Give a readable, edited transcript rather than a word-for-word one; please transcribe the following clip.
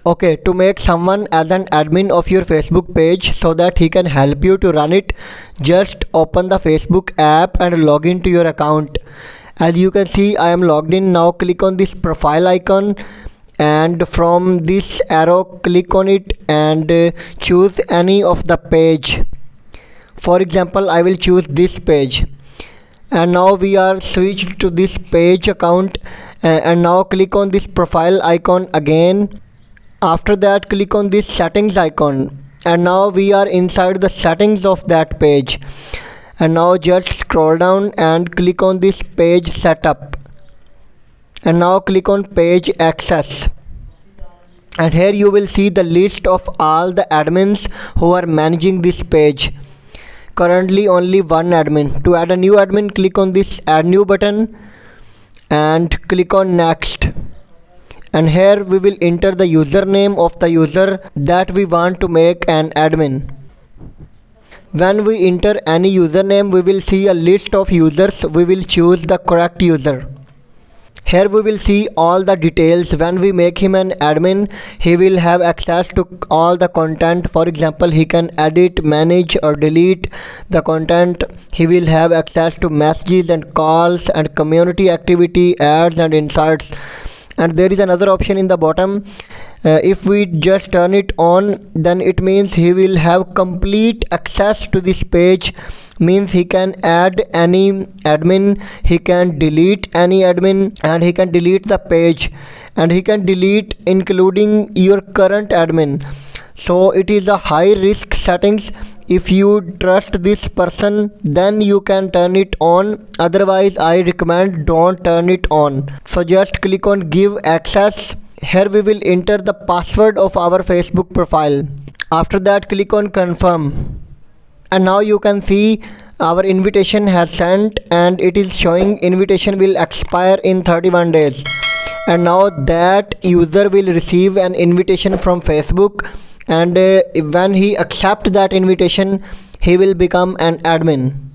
Okay, to make someone as an admin of your Facebook page so that he can help you to run it, just open the Facebook app and log into your account. As you can see, I am logged in. Now click on this profile icon, and from this arrow click on it and choose any of the page. For example, I will choose this page, and now we are switched to this page account. And now click on this profile icon again. After that, click on this settings icon, and now we are inside the settings of that page. And now just scroll down and click on this page setup, and now click on page access. And here you will see the list of all the admins who are managing this page. Currently only one admin. To add a new admin, click on this add new button and click on next. And here we will enter the username of the user that we want to make an admin. When we enter any username, we will see a list of users. We will choose the correct user. Here we will see all the details. When we make him an admin, he will have access to all the content. For example, he can edit, manage or delete the content. He will have access to messages and calls and community activity, ads and insights. And there is another option in the bottom. If we just turn it on, then it means he will have complete access to this page. Means he can add any admin, he can delete any admin, and he can delete the page, and he can delete including your current admin. So it is a high risk settings. If you trust this person, then you can turn it on. Otherwise, I recommend don't turn it on. So just click on give access. Here we will enter the password of our Facebook profile. After that, click on confirm. And now you can see our invitation has sent, and it is showing invitation will expire in 31 days. And now that user will receive an invitation from Facebook, and when he accepts that invitation, he will become an admin.